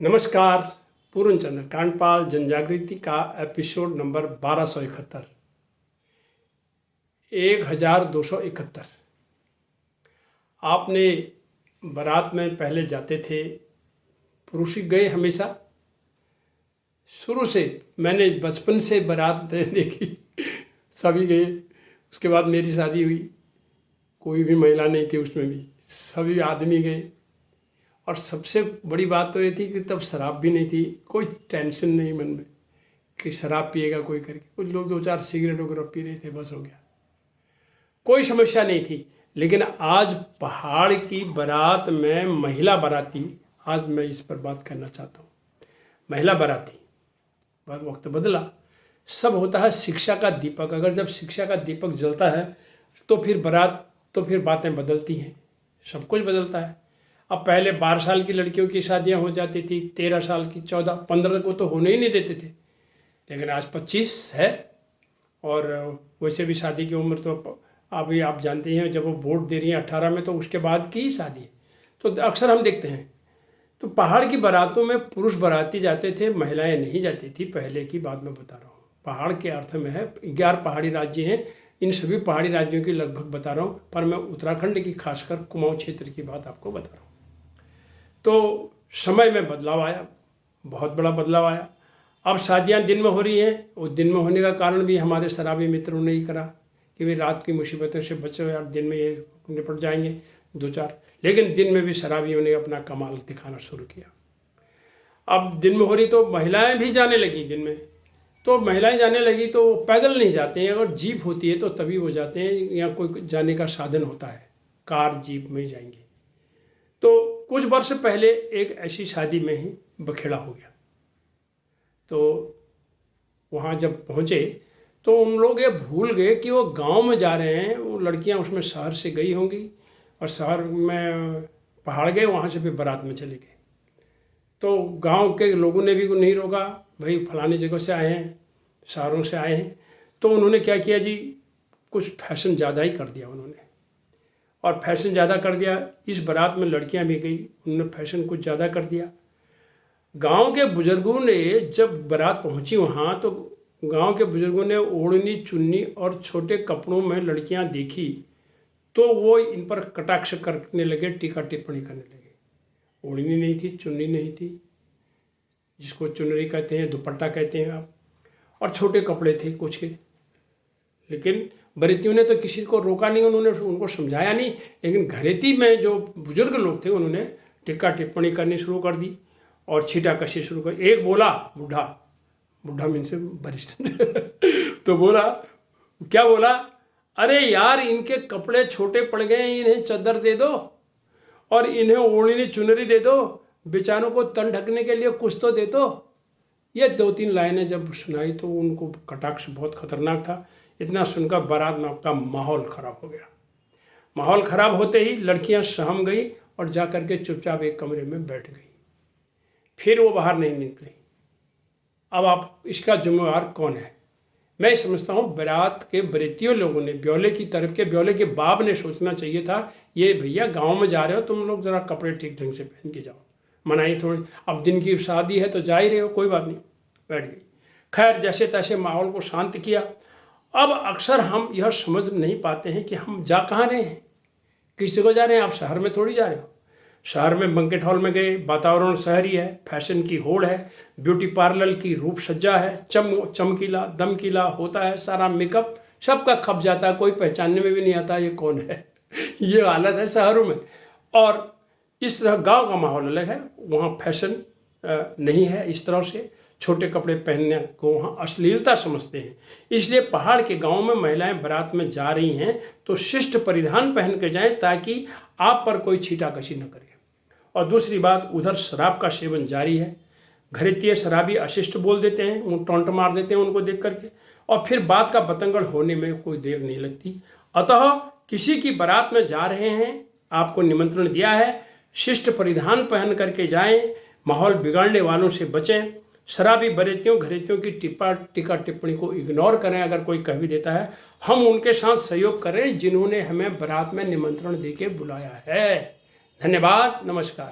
नमस्कार। पूर्णचंद्र कांडपाल जनजागृति का episode number 1271 1271। आपने बारात में पहले जाते थे, पुरुष ही गए हमेशा। शुरू से मैंने बचपन से बारात देखी, सभी गए। उसके बाद मेरी शादी हुई, कोई भी महिला नहीं थी उसमें भी, सभी आदमी गए। और सबसे बड़ी बात तो ये थी कि तब शराब भी नहीं थी, कोई टेंशन नहीं मन में कि शराब पिएगा कोई करके। कुछ लोग 2-4 सिगरेट वगैरह पी रहे थे, बस हो गया, कोई समस्या नहीं थी। लेकिन आज पहाड़ की बारात में महिला बाराती, आज मैं इस पर बात करना चाहता हूँ। महिला बाराती, बहुत वक्त बदला, सब होता है शिक्षा का दीपक। अगर जब शिक्षा का दीपक जलता है तो फिर बारात, तो फिर बातें बदलती हैं, सब कुछ बदलता है। अब पहले 12 साल की लड़कियों की शादियां हो जाती थी, 13 साल की, 14, 15 को तो होने ही नहीं देते थे। लेकिन आज 25 है। और वैसे भी शादी की उम्र तो अभी आप जानते हैं, जब वो वोट दे रही हैं 18 में, तो उसके बाद की ही शादी है। तो अक्सर हम देखते हैं। तो पहाड़ की बारातों में पुरुष बाराती जाते थे, महिलाएं नहीं जाती थी। पहले की बात मैं बता रहा हूँ। पहाड़ के अर्थ में है, 11 पहाड़ी राज्य हैं, इन सभी पहाड़ी राज्यों की लगभग बता रहा हूँ, पर मैं उत्तराखंड की खासकर कुमाऊं क्षेत्र की बात आपको बता रहा हूँ। तो समय में बदलाव आया, बहुत बड़ा बदलाव आया। अब शादियां दिन में हो रही हैं, और दिन में होने का कारण भी हमारे शराबी मित्रों ने ही करा कि भाई रात की मुसीबतों से बचो यार, दिन में ये निपट जाएंगे 2-4। लेकिन दिन में भी शराबियों ने अपना कमाल दिखाना शुरू किया। अब दिन में हो रही तो महिलाएं भी जाने लगी दिन में। तो महिलाएं जाने लगी तो पैदल नहीं जाते हैं, अगर जीप होती है तो तभी वो जाते हैं, या कोई जाने का साधन होता है, कार जीप में जाएंगे। तो कुछ वर्ष पहले एक ऐसी शादी में ही बखेड़ा हो गया। तो वहाँ जब पहुँचे तो उन लोग ये भूल गए कि वो गांव में जा रहे हैं। वो लड़कियाँ उसमें शहर से गई होंगी, और शहर में पहाड़ गए, वहाँ से फिर बारात में चले गए। तो गांव के लोगों ने भी नहीं रोका, भाई फलानी जगह से आए हैं, शहरों से आए हैं। तो उन्होंने क्या किया जी, कुछ फैशन ज़्यादा ही कर दिया उन्होंने। और फैशन ज़्यादा कर दिया, इस बारात में लड़कियां भी गई, उन्होंने फैशन कुछ ज़्यादा कर दिया। गांव के बुजुर्गों ने जब बारात पहुंची वहाँ, तो गांव के बुजुर्गों ने ओढ़नी, चुन्नी और छोटे कपड़ों में लड़कियां देखी, तो वो इन पर कटाक्ष करने लगे, टीका टिप्पणी करने लगे। ओढ़नी नहीं थी, चुन्नी नहीं थी, जिसको चुनरी कहते हैं, दुपट्टा कहते हैं आप, और छोटे कपड़े थे कुछ के। लेकिन बरेतियों ने तो किसी को रोका नहीं, उन्होंने उनको समझाया नहीं। लेकिन घरेती में जो बुजुर्ग लोग थे, उन्होंने टिक्का टिप्पणी करनी शुरू कर दी और छीटाकशी शुरू कर। एक बोला, बूढ़ा, बूढ़ा मीन से वरिष्ठ तो बोला, क्या बोला, अरे यार इनके कपड़े छोटे पड़ गए, इन्हें चादर दे दो और इन्हें ओढ़नी चुनरी दे दो, बेचारों को तन ढकने के लिए कुछ तो दे दो। ये 2-3 लाइनें जब सुनाई तो उनको कटाक्ष बहुत खतरनाक था। इतना सुनकर बारात में का माहौल ख़राब हो गया। माहौल ख़राब होते ही लड़कियां सहम गई और जा कर के चुपचाप एक कमरे में बैठ गई, फिर वो बाहर नहीं निकली। अब आप, इसका जिम्मेवार कौन है? मैं समझता हूँ बारात के बरेतियों लोगों ने, ब्योले की तरफ के, ब्योले के बाप ने सोचना चाहिए था, ये भैया गाँव में जा रहे हो तुम लोग, ज़रा कपड़े ठीक ढंग से पहन के जाओ, मनाई थोड़ी, अब दिन की शादी है तो जा ही रहे हो, कोई बात नहीं, बैठ गई। खैर जैसे तैसे माहौल को शांत किया। अब अक्सर हम यह समझ नहीं पाते हैं कि हम जा कहाँ रहे हैं, किस जगह जा रहे हैं। आप शहर में थोड़ी जा रहे हो। शहर में बैंक्वेट हॉल में गए, वातावरण शहरी है, फैशन की होड़ है, ब्यूटी पार्लर की रूप सज्जा है, चमकीला दमकीला होता है, सारा मेकअप सबका खप जाता है, कोई पहचानने में भी नहीं आता ये कौन है ये हालत है शहरों में। और इस तरह गांव का माहौल अलग है, वहाँ फैशन नहीं है इस तरह से, छोटे कपड़े पहनने को वहाँ अश्लीलता समझते हैं। इसलिए पहाड़ के गांव में महिलाएं बारात में जा रही हैं तो शिष्ट परिधान पहन के जाएं, ताकि आप पर कोई छीटाकशी न करे। और दूसरी बात, उधर शराब का सेवन जारी है। घरेतीय शराबी अशिष्ट बोल देते हैं, वो टोंट मार देते हैं उनको देख करके, और फिर बात का बतंगड़ होने में कोई देर नहीं लगती। अतः किसी की बारात में जा रहे हैं, आपको निमंत्रण दिया है, शिष्ट परिधान पहन करके जाएं, माहौल बिगाड़ने वालों से बचें। शराबी बरेतियों घरेतियों की टीका टिप्पणी को इग्नोर करें। अगर कोई कह भी देता है, हम उनके साथ सहयोग करें जिन्होंने हमें बारात में निमंत्रण देके बुलाया है। धन्यवाद, नमस्कार।